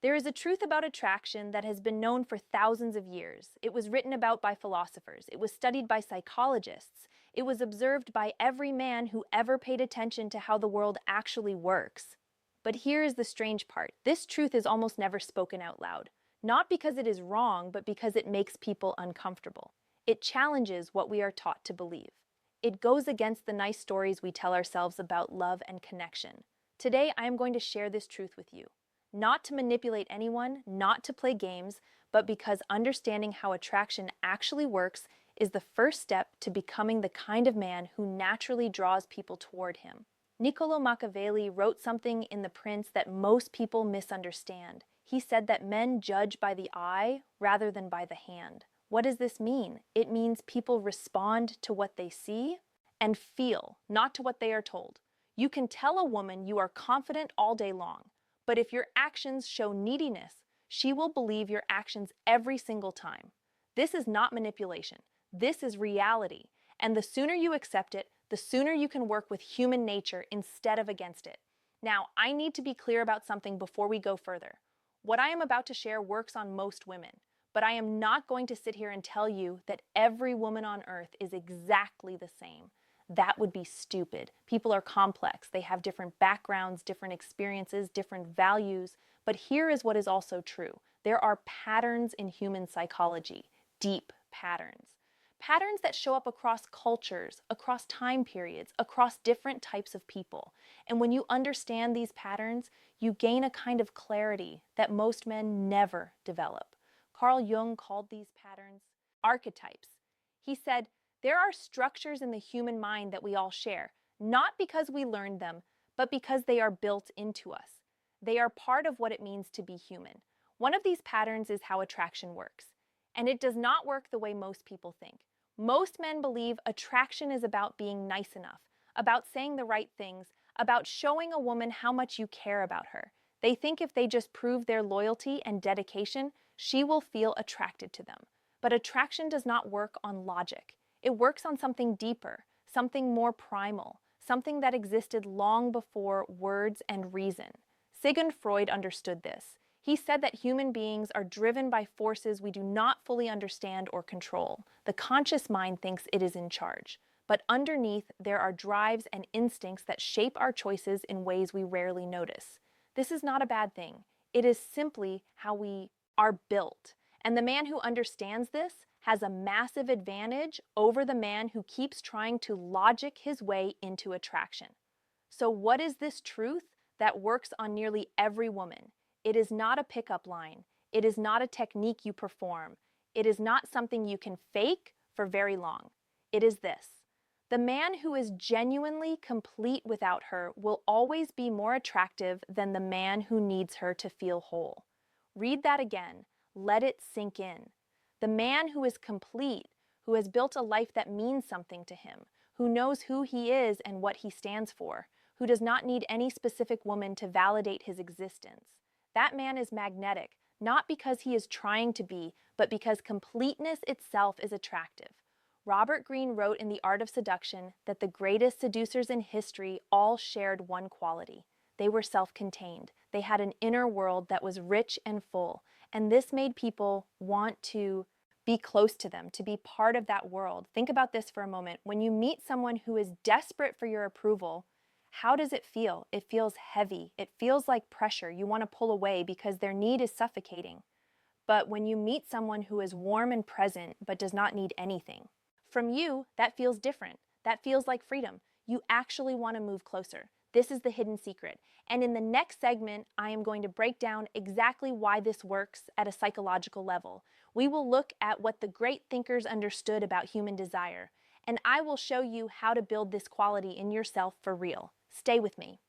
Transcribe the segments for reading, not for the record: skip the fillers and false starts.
There is a truth about attraction that has been known for thousands of years. It was written about by philosophers. It was studied by psychologists. It was observed by every man who ever paid attention to how the world actually works. But here is the strange part. This truth is almost never spoken out loud. Not because it is wrong, but because it makes people uncomfortable. It challenges what we are taught to believe. It goes against the nice stories we tell ourselves about love and connection. Today, I am going to share this truth with you. Not to manipulate anyone, not to play games, but because understanding how attraction actually works is the first step to becoming the kind of man who naturally draws people toward him. Niccolo Machiavelli wrote something in The Prince that most people misunderstand. He said that men judge by the eye rather than by the hand. What does this mean? It means people respond to what they see and feel, not to what they are told. You can tell a woman you are confident all day long, but if your actions show neediness, she will believe your actions every single time. This is not manipulation. This is reality. And the sooner you accept it, the sooner you can work with human nature instead of against it. Now, I need to be clear about something before we go further. What I am about to share works on most women, but I am not going to sit here and tell you that every woman on earth is exactly the same. That would be stupid. People are complex. They have different backgrounds, different experiences, different values. But here is what is also true. There are patterns in human psychology, deep patterns. Patterns that show up across cultures, across time periods, across different types of people. And when you understand these patterns, you gain a kind of clarity that most men never develop. Carl Jung called these patterns archetypes. He said, there are structures in the human mind that we all share, not because we learned them, but because they are built into us. They are part of what it means to be human. One of these patterns is how attraction works. And it does not work the way most people think. Most men believe attraction is about being nice enough, about saying the right things, about showing a woman how much you care about her. They think if they just prove their loyalty and dedication, she will feel attracted to them. But attraction does not work on logic. It works on something deeper, something more primal, something that existed long before words and reason. Sigmund Freud understood this. He said that human beings are driven by forces we do not fully understand or control. The conscious mind thinks it is in charge. But underneath, there are drives and instincts that shape our choices in ways we rarely notice. This is not a bad thing. It is simply how we are built. And the man who understands this has a massive advantage over the man who keeps trying to logic his way into attraction. So what is this truth that works on nearly every woman? It is not a pickup line. It is not a technique you perform. It is not something you can fake for very long. It is this. The man who is genuinely complete without her will always be more attractive than the man who needs her to feel whole. Read that again. Let it sink in. The man who is complete, who has built a life that means something to him, who knows who he is and what he stands for, who does not need any specific woman to validate his existence. That man is magnetic, not because he is trying to be, but because completeness itself is attractive. Robert Greene wrote in The Art of Seduction that the greatest seducers in history all shared one quality. They were self-contained. They had an inner world that was rich and full, and this made people want to be close to them, to be part of that world. Think about this for a moment. When you meet someone who is desperate for your approval, how does it feel? It feels heavy. It feels like pressure. You want to pull away because their need is suffocating. But when you meet someone who is warm and present but does not need anything, from you, that feels different. That feels like freedom. You actually want to move closer. This is the hidden secret. And in the next segment, I am going to break down exactly why this works at a psychological level. We will look at what the great thinkers understood about human desire, and I will show you how to build this quality in yourself for real. Stay with me.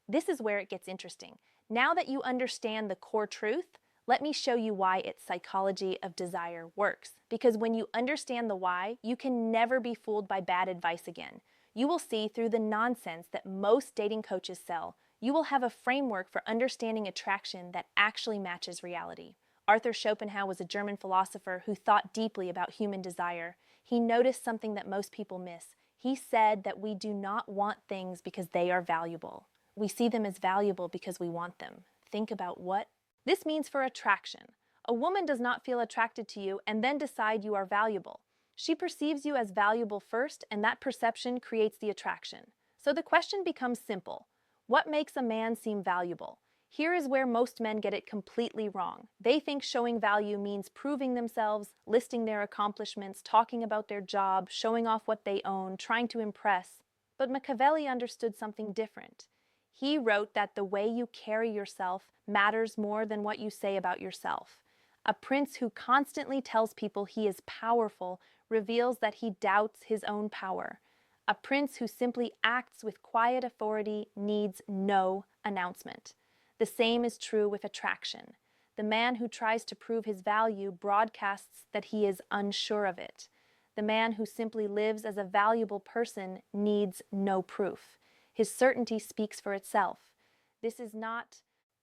This is where it gets interesting. Now that you understand the core truth, let me show you why its psychology of desire works. Because when you understand the why, you can never be fooled by bad advice again. You will see through the nonsense that most dating coaches sell. You will have a framework for understanding attraction that actually matches reality. Arthur Schopenhauer was a German philosopher who thought deeply about human desire. He noticed something that most people miss. He said that we do not want things because they are valuable. We see them as valuable because we want them. Think about what This means for attraction. A woman does not feel attracted to you and then decide you are valuable. She perceives you as valuable first, and that perception creates the attraction. So the question becomes simple. What makes a man seem valuable? Here is where most men get it completely wrong. They think showing value means proving themselves, listing their accomplishments, talking about their job, showing off what they own, trying to impress. But Machiavelli understood something different. He wrote that the way you carry yourself matters more than what you say about yourself. A prince who constantly tells people he is powerful reveals that he doubts his own power. A prince who simply acts with quiet authority needs no announcement. The same is true with attraction. The man who tries to prove his value broadcasts that he is unsure of it. The man who simply lives as a valuable person needs no proof. His certainty speaks for itself. This is not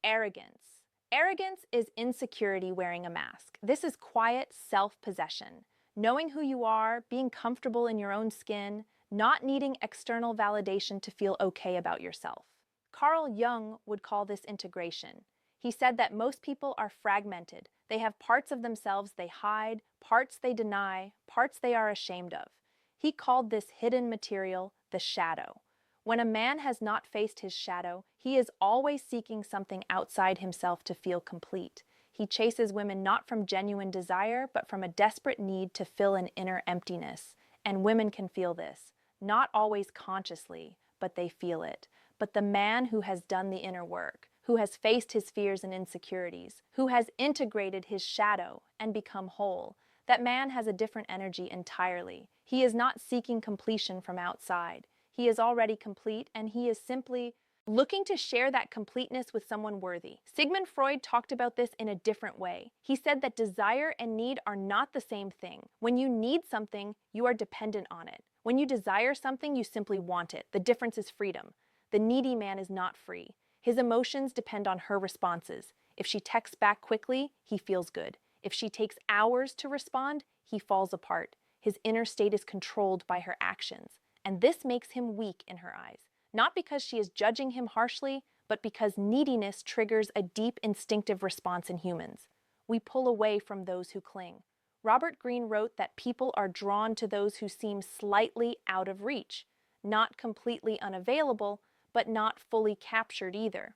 arrogance. Arrogance is insecurity wearing a mask. This is quiet self-possession. Knowing who you are, being comfortable in your own skin, not needing external validation to feel okay about yourself. Carl Jung would call this integration. He said that most people are fragmented. They have parts of themselves they hide, parts they deny, parts they are ashamed of. He called this hidden material the shadow. When a man has not faced his shadow, he is always seeking something outside himself to feel complete. He chases women not from genuine desire, but from a desperate need to fill an inner emptiness. And women can feel this, not always consciously, but they feel it. But the man who has done the inner work, who has faced his fears and insecurities, who has integrated his shadow and become whole, that man has a different energy entirely. He is not seeking completion from outside. He is already complete, and he is simply looking to share that completeness with someone worthy. Sigmund Freud talked about this in a different way. He said that desire and need are not the same thing. When you need something, you are dependent on it. When you desire something, you simply want it. The difference is freedom. The needy man is not free. His emotions depend on her responses. If she texts back quickly, he feels good. If she takes hours to respond, he falls apart. His inner state is controlled by her actions. And this makes him weak in her eyes. Not because she is judging him harshly, but because neediness triggers a deep instinctive response in humans. We pull away from those who cling. Robert Greene wrote that people are drawn to those who seem slightly out of reach, not completely unavailable, but not fully captured either.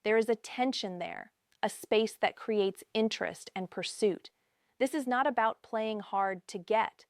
There is a tension there, a space that creates interest and pursuit. This is not about playing hard to get.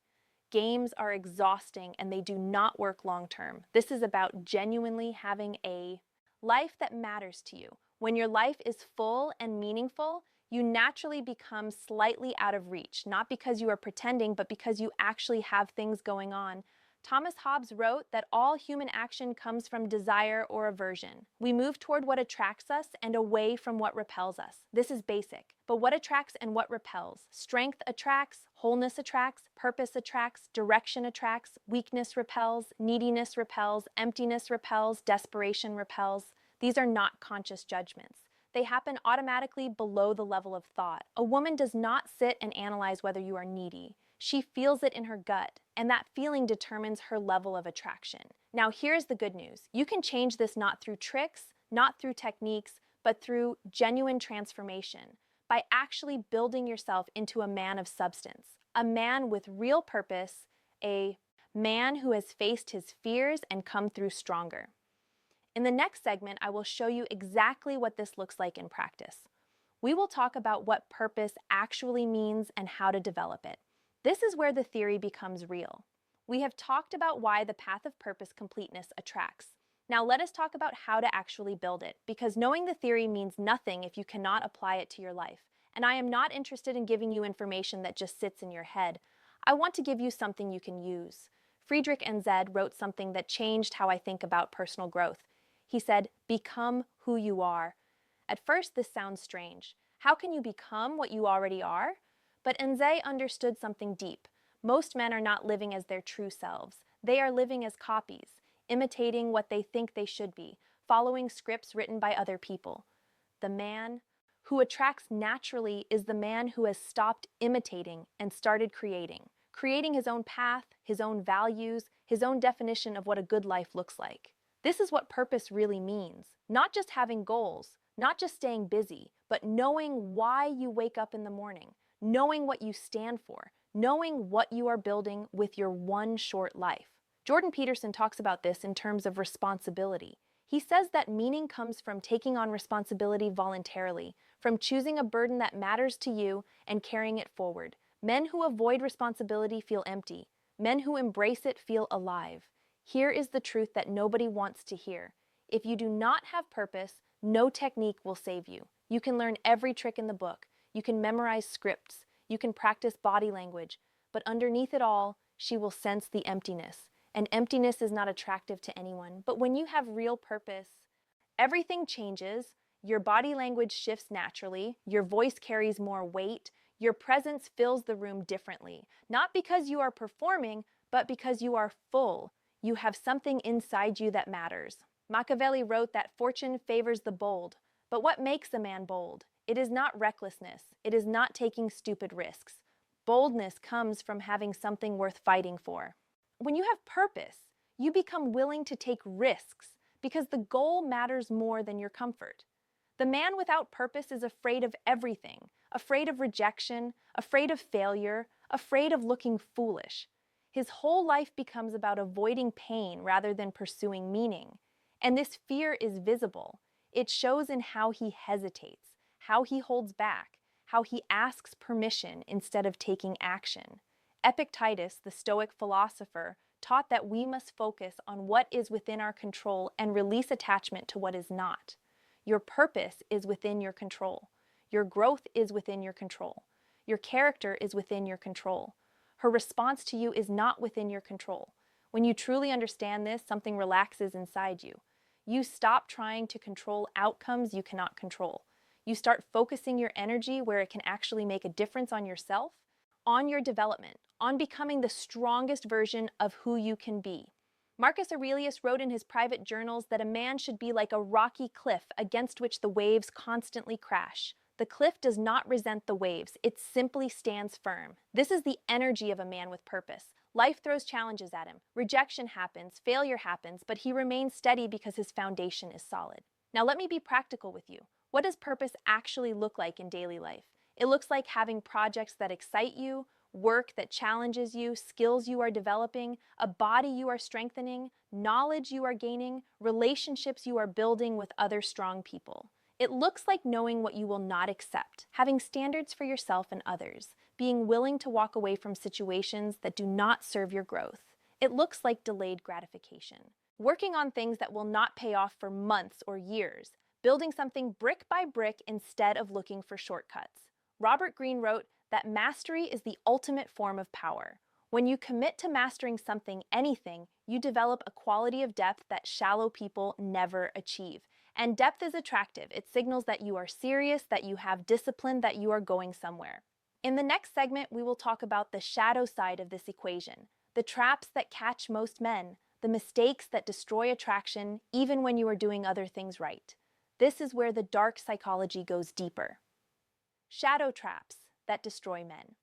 Games are exhausting and they do not work long term. This is about genuinely having a life that matters to you. When your life is full and meaningful, you naturally become slightly out of reach, not because you are pretending, but because you actually have things going on. Thomas Hobbes wrote that all human action comes from desire or aversion. We move toward what attracts us and away from what repels us. This is basic. But what attracts and what repels? Strength attracts, wholeness attracts, purpose attracts, direction attracts, weakness repels, neediness repels, emptiness repels, desperation repels. These are not conscious judgments. They happen automatically below the level of thought. A woman does not sit and analyze whether you are needy. She feels it in her gut, and that feeling determines her level of attraction. Now, here's the good news. You can change this not through tricks, not through techniques, but through genuine transformation, by actually building yourself into a man of substance, a man with real purpose, a man who has faced his fears and come through stronger. In the next segment, I will show you exactly what this looks like in practice. We will talk about what purpose actually means and how to develop it. This is where the theory becomes real. We have talked about why the path of purpose completeness attracts. Now let us talk about how to actually build it, because knowing the theory means nothing if you cannot apply it to your life. And I am not interested in giving you information that just sits in your head. I want to give you something you can use. Friedrich Nietzsche wrote something that changed how I think about personal growth. He said, "Become who you are." At first, this sounds strange. How can you become what you already are? But Nietzsche understood something deep. Most men are not living as their true selves. They are living as copies, imitating what they think they should be, following scripts written by other people. The man who attracts naturally is the man who has stopped imitating and started creating his own path, his own values, his own definition of what a good life looks like. This is what purpose really means. Not just having goals, Not just staying busy, but knowing why you wake up in the morning, knowing what you stand for, knowing what you are building with your one short life. Jordan Peterson talks about this in terms of responsibility. He says that meaning comes from taking on responsibility voluntarily, from choosing a burden that matters to you and carrying it forward. Men who avoid responsibility feel empty. Men who embrace it feel alive. Here is the truth that nobody wants to hear. If you do not have purpose, no technique will save you. You can learn every trick in the book. You can memorize scripts. You can practice body language. But underneath it all, she will sense the emptiness. And emptiness is not attractive to anyone. But when you have real purpose, everything changes. Your body language shifts naturally. Your voice carries more weight. Your presence fills the room differently. Not because you are performing, but because you are full. You have something inside you that matters. Machiavelli wrote that fortune favors the bold. But what makes a man bold? It is not recklessness. It is not taking stupid risks. Boldness comes from having something worth fighting for. When you have purpose, you become willing to take risks because the goal matters more than your comfort. The man without purpose is afraid of everything, afraid of rejection, afraid of failure, afraid of looking foolish. His whole life becomes about avoiding pain rather than pursuing meaning. And this fear is visible. It shows in how he hesitates, how he holds back, how he asks permission instead of taking action. Epictetus, the Stoic philosopher, taught that we must focus on what is within our control and release attachment to what is not. Your purpose is within your control. Your growth is within your control. Your character is within your control. Her response to you is not within your control. When you truly understand this, something relaxes inside you. You stop trying to control outcomes you cannot control. You start focusing your energy where it can actually make a difference on yourself, on your development, on becoming the strongest version of who you can be. Marcus Aurelius wrote in his private journals that a man should be like a rocky cliff against which the waves constantly crash. The cliff does not resent the waves, it simply stands firm. This is the energy of a man with purpose. Life throws challenges at him. Rejection happens, failure happens, but he remains steady because his foundation is solid. Now let me be practical with you. What does purpose actually look like in daily life? It looks like having projects that excite you, work that challenges you, skills you are developing, a body you are strengthening, knowledge you are gaining, relationships you are building with other strong people. It looks like knowing what you will not accept, having standards for yourself and others, being willing to walk away from situations that do not serve your growth. It looks like delayed gratification, working on things that will not pay off for months or years, building something brick by brick instead of looking for shortcuts. Robert Greene wrote that mastery is the ultimate form of power. When you commit to mastering something, anything, you develop a quality of depth that shallow people never achieve. And depth is attractive. It signals that you are serious, that you have discipline, that you are going somewhere. In the next segment, we will talk about the shadow side of this equation, the traps that catch most men, the mistakes that destroy attraction even when you are doing other things right. This is where the dark psychology goes deeper. Shadow traps that destroy men.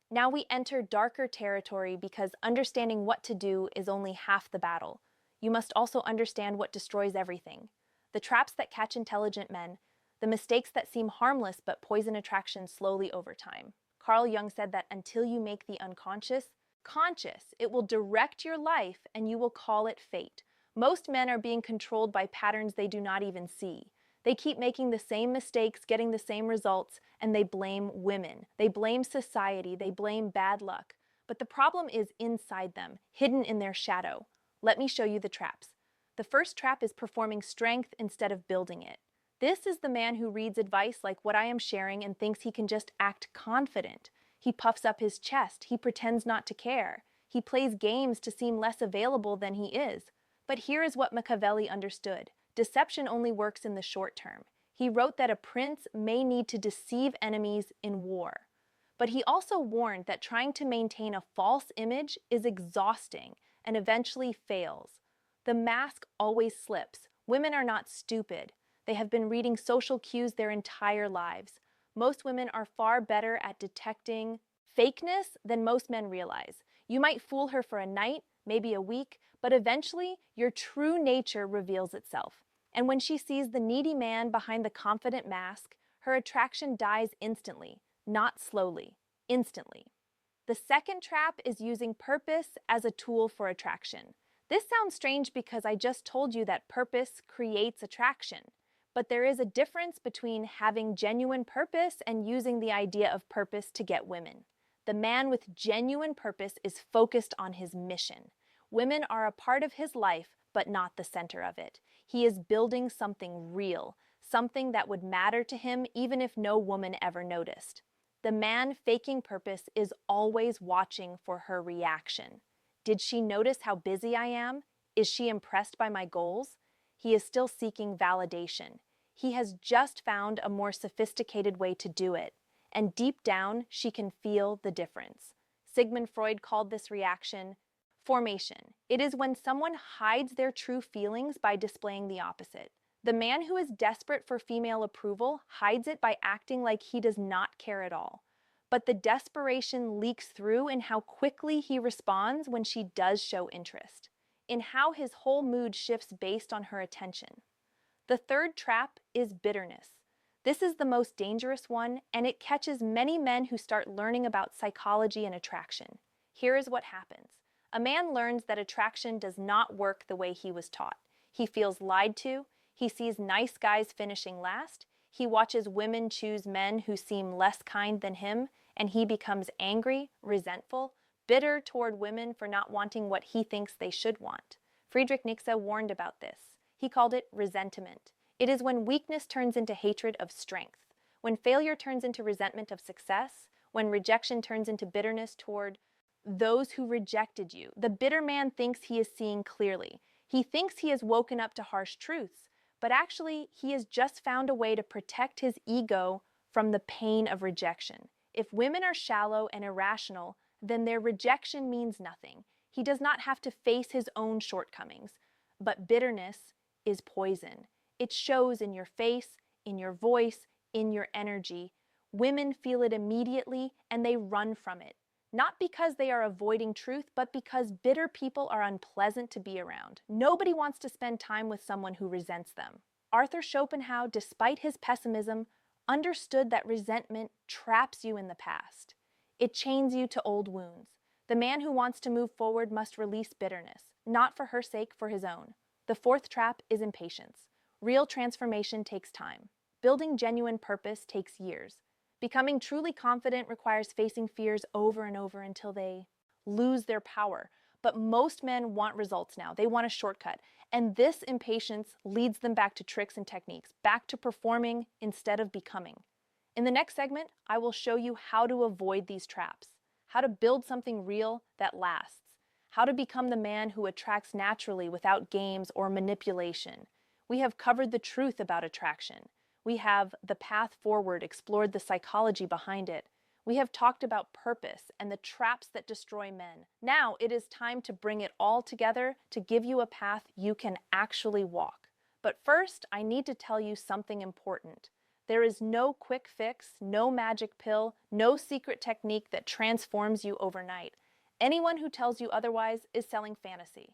Now we enter darker territory because understanding what to do is only half the battle. You must also understand what destroys everything. The traps that catch intelligent men, the mistakes that seem harmless but poison attraction slowly over time. Carl Jung said that until you make the unconscious conscious, it will direct your life and you will call it fate. Most men are being controlled by patterns they do not even see. They keep making the same mistakes, getting the same results, and they blame women. They blame society. They blame bad luck. But the problem is inside them, hidden in their shadow. Let me show you the traps. The first trap is performing strength instead of building it. This is the man who reads advice like what I am sharing and thinks he can just act confident. He puffs up his chest. He pretends not to care. He plays games to seem less available than he is. But here is what Machiavelli understood. Deception only works in the short term. He wrote that a prince may need to deceive enemies in war. But he also warned that trying to maintain a false image is exhausting and eventually fails. The mask always slips. Women are not stupid. They have been reading social cues their entire lives. Most women are far better at detecting fakeness than most men realize. You might fool her for a night, maybe a week, but eventually your true nature reveals itself. And when she sees the needy man behind the confident mask, her attraction dies instantly, not slowly, instantly. The second trap is using purpose as a tool for attraction. This sounds strange because I just told you that purpose creates attraction. But there is a difference between having genuine purpose and using the idea of purpose to get women. The man with genuine purpose is focused on his mission. Women are a part of his life, but not the center of it. He is building something real, something that would matter to him even if no woman ever noticed. The man faking purpose is always watching for her reaction. Did she notice how busy I am? Is she impressed by my goals? He is still seeking validation. He has just found a more sophisticated way to do it, and deep down, she can feel the difference. Sigmund Freud called this reaction formation. It is when someone hides their true feelings by displaying the opposite. The man who is desperate for female approval hides it by acting like he does not care at all. But the desperation leaks through in how quickly he responds when she does show interest, in how his whole mood shifts based on her attention. The third trap is bitterness. This is the most dangerous one, and it catches many men who start learning about psychology and attraction. Here is what happens. A man learns that attraction does not work the way he was taught. He feels lied to. He sees nice guys finishing last. He watches women choose men who seem less kind than him, and he becomes angry, resentful, bitter toward women for not wanting what he thinks they should want. Friedrich Nietzsche warned about this. He called it resentment. It is when weakness turns into hatred of strength, when failure turns into resentment of success, when rejection turns into bitterness toward those who rejected you. The bitter man thinks he is seeing clearly. He thinks he has woken up to harsh truths, but actually he has just found a way to protect his ego from the pain of rejection. If women are shallow and irrational, then their rejection means nothing. He does not have to face his own shortcomings. But bitterness is poison. It shows in your face, in your voice, in your energy. Women feel it immediately and they run from it. Not because they are avoiding truth, but because bitter people are unpleasant to be around. Nobody wants to spend time with someone who resents them. Arthur Schopenhauer, despite his pessimism, understood that resentment traps you in the past. It chains you to old wounds. The man who wants to move forward must release bitterness, not for her sake, for his own. The fourth trap is impatience. Real transformation takes time. Building genuine purpose takes years. Becoming truly confident requires facing fears over and over until they lose their power. But most men want results now. They want a shortcut. And this impatience leads them back to tricks and techniques, back to performing instead of becoming. In the next segment, I will show you how to avoid these traps, how to build something real that lasts, how to become the man who attracts naturally without games or manipulation. We have covered the truth about attraction. We have the path forward, explored the psychology behind it. We have talked about purpose and the traps that destroy men. Now it is time to bring it all together to give you a path you can actually walk. But first, I need to tell you something important. There is no quick fix, no magic pill, no secret technique that transforms you overnight. Anyone who tells you otherwise is selling fantasy.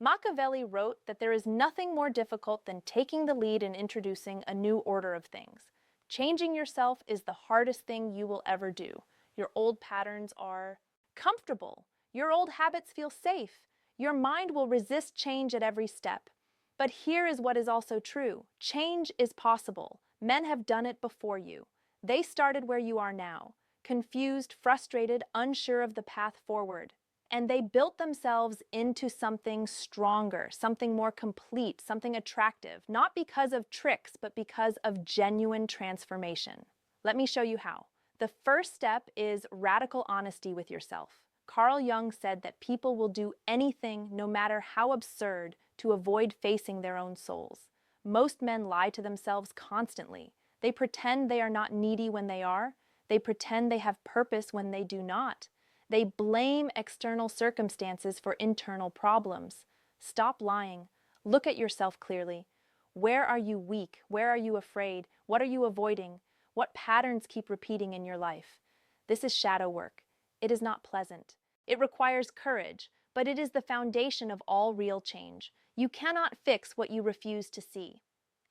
Machiavelli wrote that there is nothing more difficult than taking the lead in introducing a new order of things. Changing yourself is the hardest thing you will ever do. Your old patterns are comfortable. Your old habits feel safe. Your mind will resist change at every step. But here is what is also true. Change is possible. Men have done it before you. They started where you are now, confused, frustrated, unsure of the path forward. And they built themselves into something stronger, something more complete, something attractive, not because of tricks, but because of genuine transformation. Let me show you how. The first step is radical honesty with yourself. Carl Jung said that people will do anything, no matter how absurd, to avoid facing their own souls. Most men lie to themselves constantly. They pretend they are not needy when they are. They pretend they have purpose when they do not. They blame external circumstances for internal problems. Stop lying. Look at yourself clearly. Where are you weak? Where are you afraid? What are you avoiding? What patterns keep repeating in your life? This is shadow work. It is not pleasant. It requires courage, but it is the foundation of all real change. You cannot fix what you refuse to see.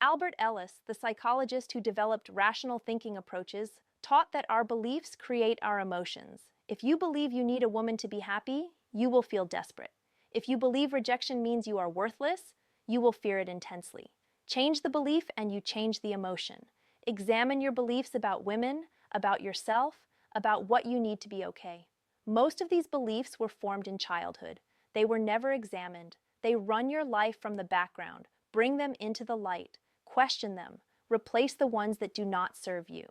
Albert Ellis, the psychologist who developed rational thinking approaches, taught that our beliefs create our emotions. If you believe you need a woman to be happy, you will feel desperate. If you believe rejection means you are worthless, you will fear it intensely. Change the belief and you change the emotion. Examine your beliefs about women, about yourself, about what you need to be okay. Most of these beliefs were formed in childhood. They were never examined. They run your life from the background. Bring them into the light. Question them. Replace the ones that do not serve you.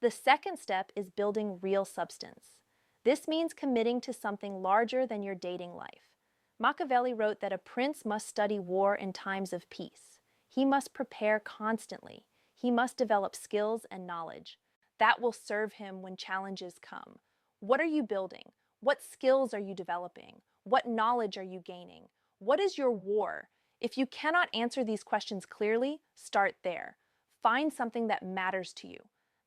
The second step is building real substance. This means committing to something larger than your dating life. Machiavelli wrote that a prince must study war in times of peace. He must prepare constantly. He must develop skills and knowledge. That will serve him when challenges come. What are you building? What skills are you developing? What knowledge are you gaining? What is your war? If you cannot answer these questions clearly, start there. Find something that matters to you,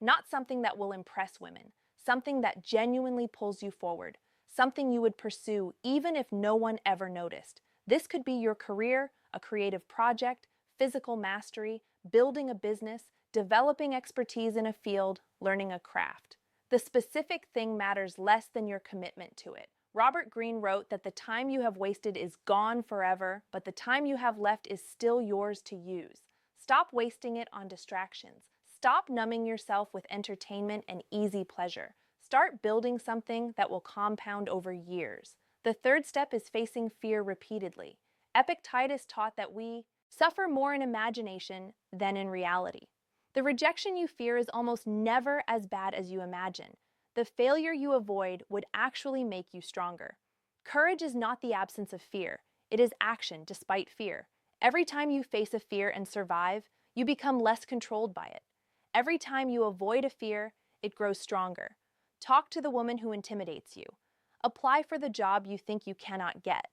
not something that will impress women, something that genuinely pulls you forward, something you would pursue even if no one ever noticed. This could be your career, a creative project, physical mastery, building a business, developing expertise in a field, learning a craft. The specific thing matters less than your commitment to it. Robert Greene wrote that the time you have wasted is gone forever, but the time you have left is still yours to use. Stop wasting it on distractions. Stop numbing yourself with entertainment and easy pleasure. Start building something that will compound over years. The third step is facing fear repeatedly. Epictetus taught that we suffer more in imagination than in reality. The rejection you fear is almost never as bad as you imagine. The failure you avoid would actually make you stronger. Courage is not the absence of fear. It is action despite fear. Every time you face a fear and survive, you become less controlled by it. Every time you avoid a fear, it grows stronger. Talk to the woman who intimidates you. Apply for the job you think you cannot get.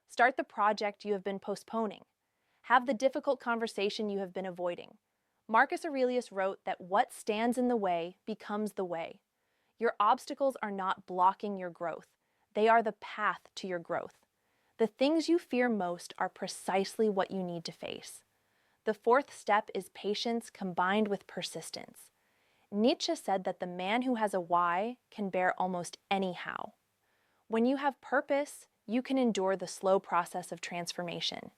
Start the project you have been postponing. Have the difficult conversation you have been avoiding. Marcus Aurelius wrote that what stands in the way becomes the way. Your obstacles are not blocking your growth. They are the path to your growth. The things you fear most are precisely what you need to face. The fourth step is patience combined with persistence. Nietzsche said that the man who has a why can bear almost any how. When you have purpose, you can endure the slow process of transformation.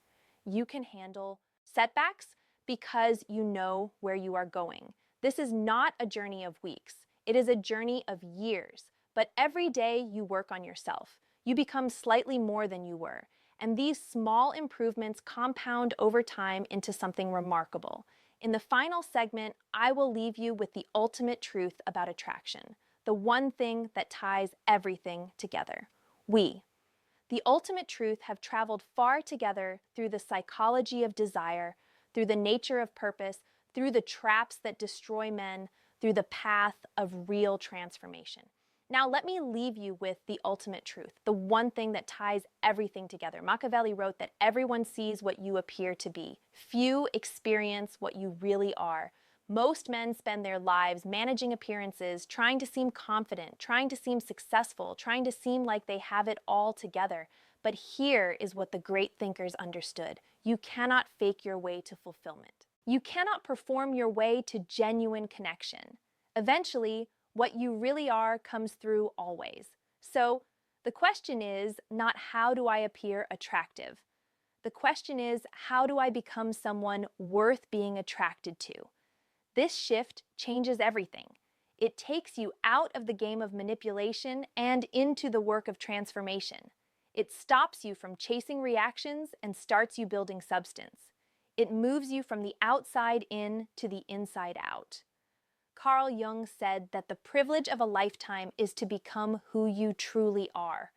You can handle setbacks because you know where you are going. This is not a journey of weeks. It is a journey of years. But every day you work on yourself. You become slightly more than you were. And these small improvements compound over time into something remarkable. In the final segment, I will leave you with the ultimate truth about attraction, the one thing that ties everything together. We, the ultimate truth, have traveled far together through the psychology of desire, through the nature of purpose, through the traps that destroy men, through the path of real transformation. Now let me leave you with the ultimate truth, the one thing that ties everything together. Machiavelli wrote that everyone sees what you appear to be. Few experience what you really are. Most men spend their lives managing appearances, trying to seem confident, trying to seem successful, trying to seem like they have it all together. But here is what the great thinkers understood. You cannot fake your way to fulfillment. You cannot perform your way to genuine connection. Eventually, what you really are comes through always. So the question is not how do I appear attractive? The question is how do I become someone worth being attracted to? This shift changes everything. It takes you out of the game of manipulation and into the work of transformation. It stops you from chasing reactions and starts you building substance. It moves you from the outside in to the inside out. Carl Jung said that the privilege of a lifetime is to become who you truly are,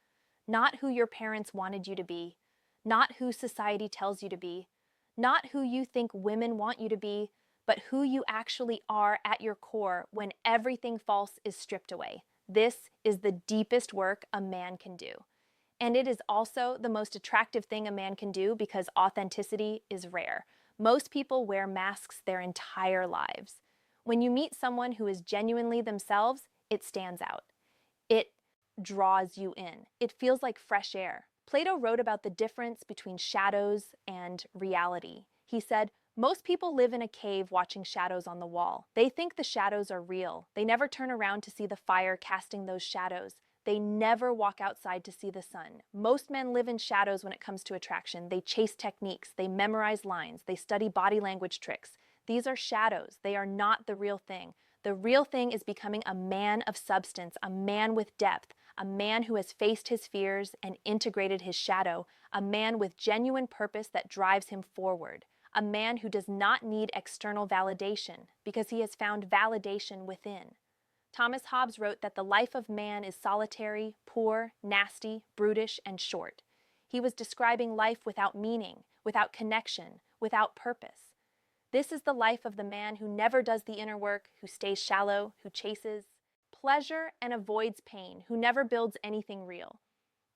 not who your parents wanted you to be, not who society tells you to be, not who you think women want you to be, but who you actually are at your core when everything false is stripped away. This is the deepest work a man can do. And it is also the most attractive thing a man can do because authenticity is rare. Most people wear masks their entire lives. When you meet someone who is genuinely themselves, it stands out. It draws you in. It feels like fresh air. Plato wrote about the difference between shadows and reality. He said, Most people live in a cave watching shadows on the wall. They think the shadows are real. They never turn around to see the fire casting those shadows. They never walk outside to see the sun. Most men live in shadows when it comes to attraction. They chase techniques. They memorize lines. They study body language tricks. These are shadows. They are not the real thing. The real thing is becoming a man of substance, a man with depth, a man who has faced his fears and integrated his shadow, a man with genuine purpose that drives him forward, a man who does not need external validation because he has found validation within. Thomas Hobbes wrote that the life of man is solitary, poor, nasty, brutish, and short. He was describing life without meaning, without connection, without purpose. This is the life of the man who never does the inner work, who stays shallow, who chases pleasure and avoids pain, who never builds anything real.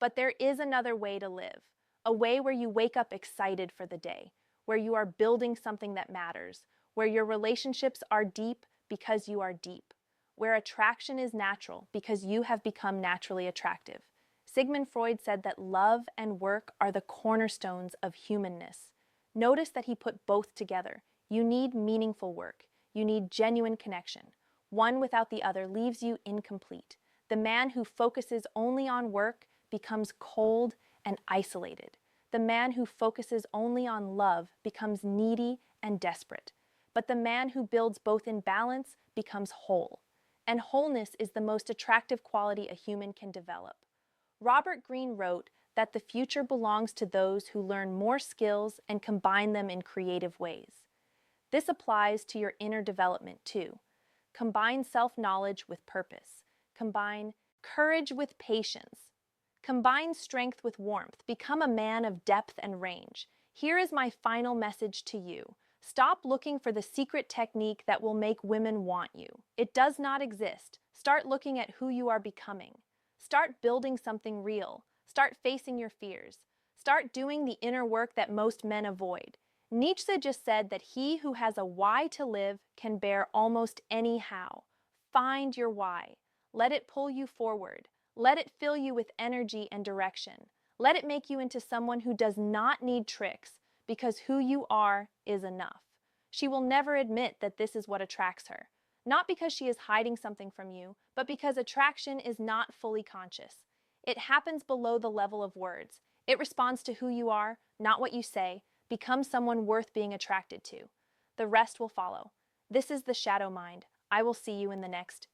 But there is another way to live, a way where you wake up excited for the day, where you are building something that matters, where your relationships are deep because you are deep, where attraction is natural because you have become naturally attractive. Sigmund Freud said that love and work are the cornerstones of humanness. Notice that he put both together. You need meaningful work. You need genuine connection. One without the other leaves you incomplete. The man who focuses only on work becomes cold and isolated. The man who focuses only on love becomes needy and desperate. But the man who builds both in balance becomes whole. And wholeness is the most attractive quality a human can develop. Robert Greene wrote that the future belongs to those who learn more skills and combine them in creative ways. This applies to your inner development too. Combine self-knowledge with purpose. Combine courage with patience. Combine strength with warmth. Become a man of depth and range. Here is my final message to you. Stop looking for the secret technique that will make women want you. It does not exist. Start looking at who you are becoming. Start building something real. Start facing your fears. Start doing the inner work that most men avoid. Nietzsche just said that he who has a why to live can bear almost any how. Find your why. Let it pull you forward. Let it fill you with energy and direction. Let it make you into someone who does not need tricks, because who you are is enough. She will never admit that this is what attracts her. Not because she is hiding something from you, but because attraction is not fully conscious. It happens below the level of words. It responds to who you are, not what you say. Become someone worth being attracted to. The rest will follow. This is the Shadow Mind. I will see you in the next